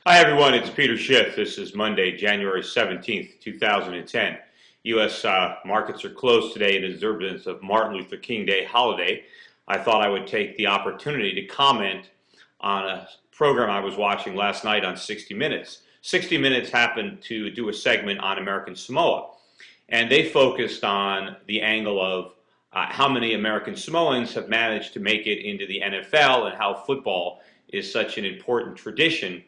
Hi everyone, it's Peter Schiff. This is Monday, January 17th, 2010. U.S. Markets are closed today in observance of Martin Luther King Day holiday. I thought I would take the opportunity to comment on a program I was watching last night on 60 Minutes. 60 Minutes happened to do a segment on American Samoa, and they focused on the angle of how many American Samoans have managed to make it into the NFL and how football is such an important tradition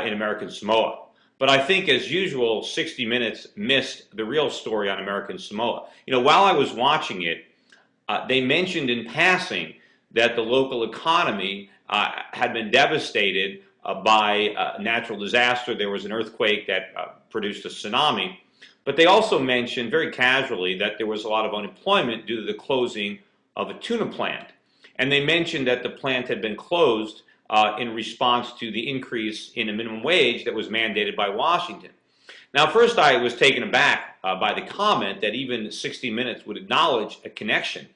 in American Samoa. But I think, as usual, 60 Minutes missed the real story on American Samoa. You know, while I was watching it, they mentioned in passing that the local economy had been devastated by a natural disaster. There was an earthquake that produced a tsunami. But they also mentioned very casually that there was a lot of unemployment due to the closing of a tuna plant. And they mentioned that the plant had been closed in response to the increase in the minimum wage that was mandated by Washington. Now, first I was taken aback by the comment that even 60 Minutes would acknowledge a connection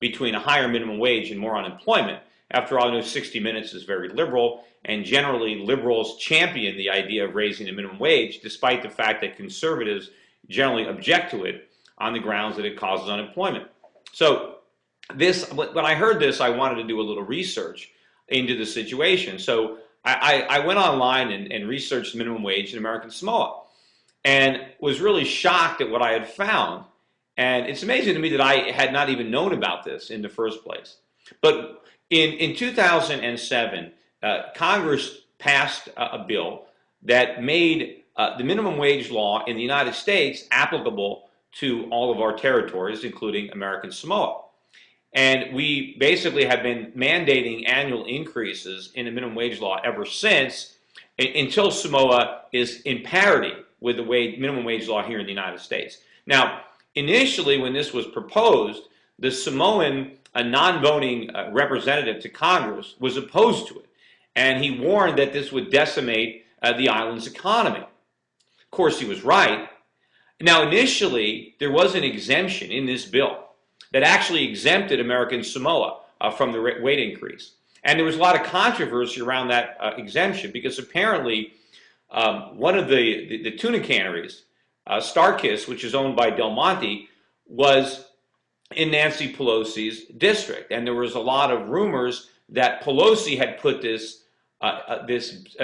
between a higher minimum wage and more unemployment. After all, I know 60 Minutes is very liberal, and generally liberals champion the idea of raising the minimum wage, despite the fact that conservatives generally object to it on the grounds that it causes unemployment. So when I heard this, I wanted to do a little research into the situation. So I went online and researched minimum wage in American Samoa and was really shocked at what I had found. And it's amazing to me that I had not even known about this in the first place. But in 2007, Congress passed a bill that made the minimum wage law in the United States applicable to all of our territories, including American Samoa. And we basically have been mandating annual increases in the minimum wage law ever since, until Samoa is in parity with the minimum wage law here in the United States. Now, initially when this was proposed, the Samoan, a non-voting representative to Congress, was opposed to it. And he warned that this would decimate the island's economy. Of course, he was right. Now, initially, there was an exemption in this bill that actually exempted American Samoa from the wage increase. And there was a lot of controversy around that exemption because apparently one of the tuna canneries, Starkiss, which is owned by Del Monte, was in Nancy Pelosi's district. And there was a lot of rumors that Pelosi had put this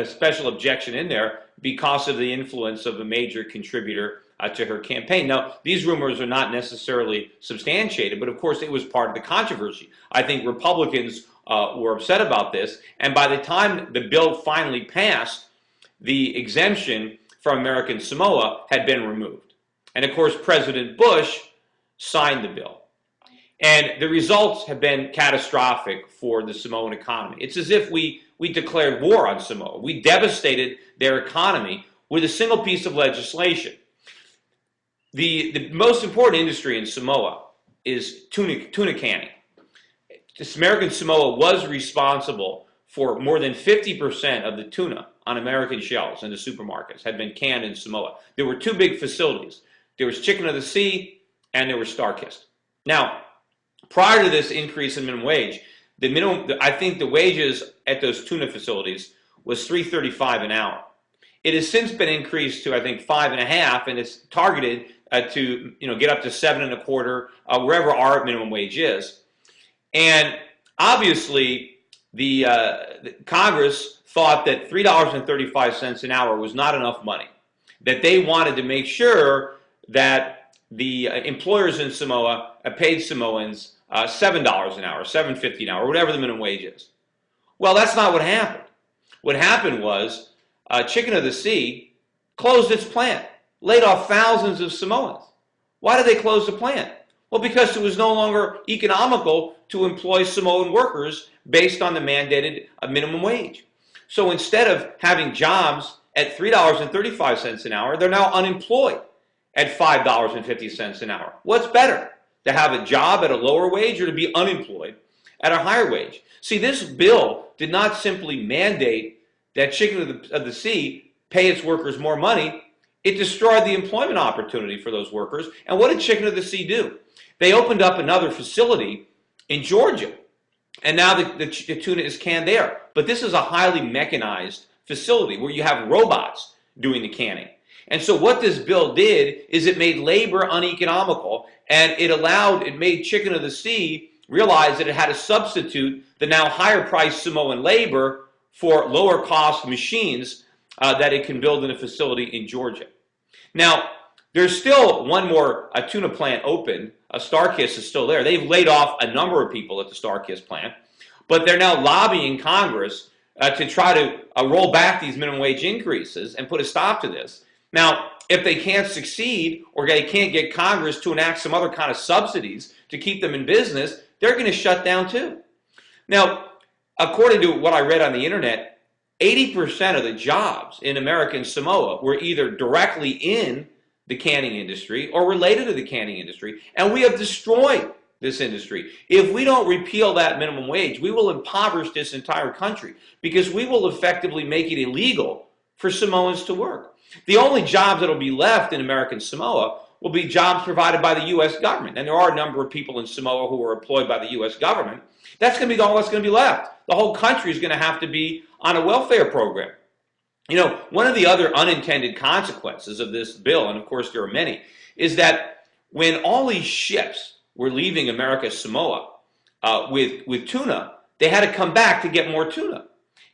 special objection in there because of the influence of a major contributor to her campaign. Now, these rumors are not necessarily substantiated, but of course it was part of the controversy. I think Republicans were upset about this, and by the time the bill finally passed, the exemption from American Samoa had been removed. And of course, President Bush signed the bill. And the results have been catastrophic for the Samoan economy. It's as if we declared war on Samoa. We devastated their economy with a single piece of legislation. The most important industry in Samoa is tuna canning. American Samoa was responsible for more than 50% of the tuna on American shelves in the supermarkets had been canned in Samoa. There were two big facilities. There was Chicken of the Sea and there was Starkist. Now, prior to this increase in minimum wage, I think the wages at those tuna facilities was $3.35 an hour. It has since been increased to, I think, $5.50, and it's targeted to get up to $7.25 wherever our minimum wage is. And obviously, the Congress thought that $3.35 an hour was not enough money. That they wanted to make sure that the employers in Samoa paid Samoans $7 an hour, $7.50 an hour, whatever the minimum wage is. Well, that's not what happened. What happened was Chicken of the Sea closed its plant, laid off thousands of Samoans. Why did they close the plant? Well, because it was no longer economical to employ Samoan workers based on the mandated minimum wage. So instead of having jobs at $3.35 an hour, they're now unemployed at $5.50 an hour. What's better, to have a job at a lower wage or to be unemployed at a higher wage? See, this bill did not simply mandate that Chicken of the Sea pay its workers more money. It destroyed the employment opportunity for those workers. And what did Chicken of the Sea do? They opened up another facility in Georgia, and now the tuna is canned there. But this is a highly mechanized facility where you have robots doing the canning. And so what this bill did is it made labor uneconomical, and it made Chicken of the Sea realize that it had to substitute the now higher priced Samoan labor for lower cost machines that it can build in a facility in Georgia. Now, there's still one more tuna plant open. StarKist is still there. They've laid off a number of people at the StarKist plant, but they're now lobbying Congress to try to roll back these minimum wage increases and put a stop to this. Now, if they can't succeed, or they can't get Congress to enact some other kind of subsidies to keep them in business, they're going to shut down too. Now, according to what I read on the internet, 80% of the jobs in American Samoa were either directly in the canning industry or related to the canning industry, and we have destroyed this industry. If we don't repeal that minimum wage, we will impoverish this entire country, because we will effectively make it illegal for Samoans to work. The only jobs that will be left in American Samoa will be jobs provided by the U.S. government. And there are a number of people in Samoa who are employed by the U.S. government. That's going to be all that's going to be left. The whole country is going to have to be on a welfare program. You know, one of the other unintended consequences of this bill, and of course there are many, is that when all these ships were leaving American Samoa with tuna, they had to come back to get more tuna.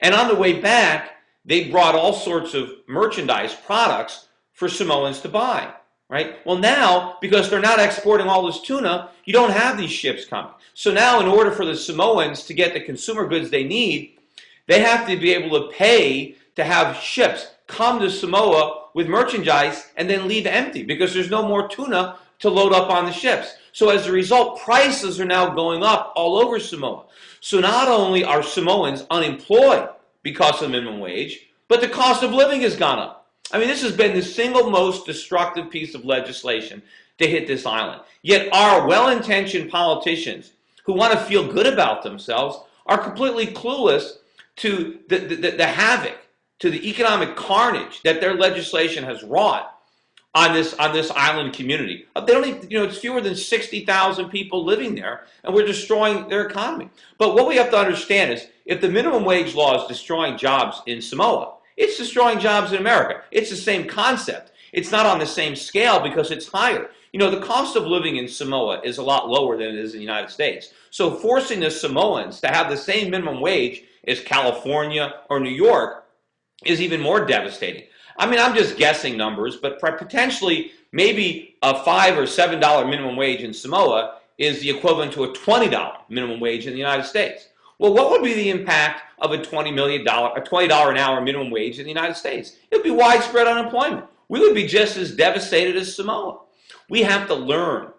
And on the way back, they brought all sorts of merchandise, products for Samoans to buy, right? Well, now, because they're not exporting all this tuna, you don't have these ships coming. So now, in order for the Samoans to get the consumer goods they need, they have to be able to pay to have ships come to Samoa with merchandise and then leave empty, because there's no more tuna to load up on the ships. So as a result, prices are now going up all over Samoa. So not only are Samoans unemployed because of minimum wage, but the cost of living has gone up. I mean, this has been the single most destructive piece of legislation to hit this island. Yet our well-intentioned politicians who want to feel good about themselves are completely clueless to the havoc, to the economic carnage that their legislation has wrought on this island community. They don't even, it's fewer than 60,000 people living there, and we're destroying their economy. But what we have to understand is, if the minimum wage law is destroying jobs in Samoa, it's destroying jobs in America. It's the same concept. It's not on the same scale because it's higher. The cost of living in Samoa is a lot lower than it is in the United States. So forcing the Samoans to have the same minimum wage as California or New York is even more devastating. I mean, I'm just guessing numbers, but potentially maybe a $5 or $7 minimum wage in Samoa is the equivalent to a $20 minimum wage in the United States. Well, what would be the impact of a $20 an hour minimum wage in the United States? It would be widespread unemployment. We would be just as devastated as Samoa. We have to learn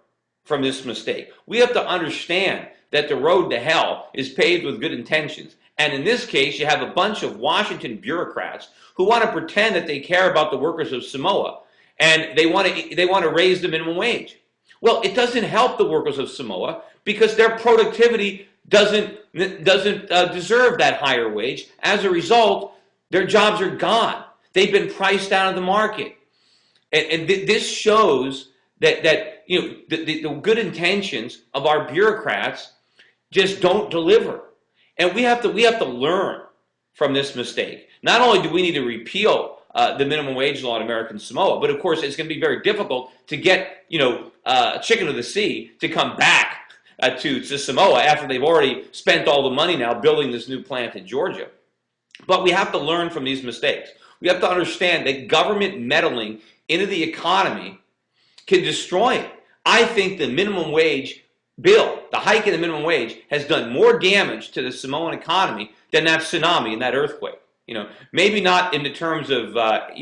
from this mistake. We have to understand that the road to hell is paved with good intentions. And in this case, you have a bunch of Washington bureaucrats who want to pretend that they care about the workers of Samoa, and they want to raise the minimum wage. Well, it doesn't help the workers of Samoa, because their productivity doesn't deserve that higher wage. As a result, their jobs are gone. They've been priced out of the market, and this shows that the good intentions of our bureaucrats just don't deliver. And we have to learn from this mistake. Not only do we need to repeal the minimum wage law in American Samoa, but of course it's going to be very difficult to get Chicken of the Sea to come back to Samoa after they've already spent all the money now building this new plant in Georgia. But we have to learn from these mistakes. We have to understand that government meddling into the economy can destroy it. I think the minimum wage bill, the hike in the minimum wage, has done more damage to the Samoan economy than that tsunami and that earthquake. Maybe not in the terms of lives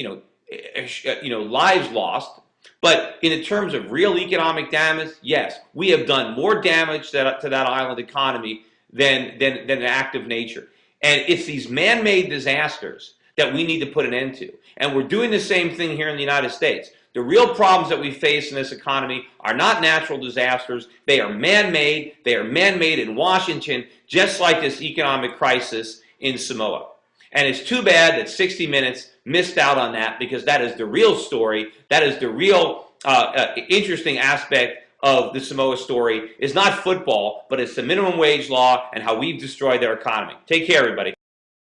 lost, but in the terms of real economic damage, yes, we have done more damage to that island economy than an act of nature. And it's these man-made disasters that we need to put an end to. And we're doing the same thing here in the United States. The real problems that we face in this economy are not natural disasters. They are man-made. They are man-made in Washington, just like this economic crisis in Samoa. And it's too bad that 60 Minutes missed out on that, because that is the real story. That is the real interesting aspect of the Samoa story. It's not football, but it's the minimum wage law and how we've destroyed their economy. Take care, everybody.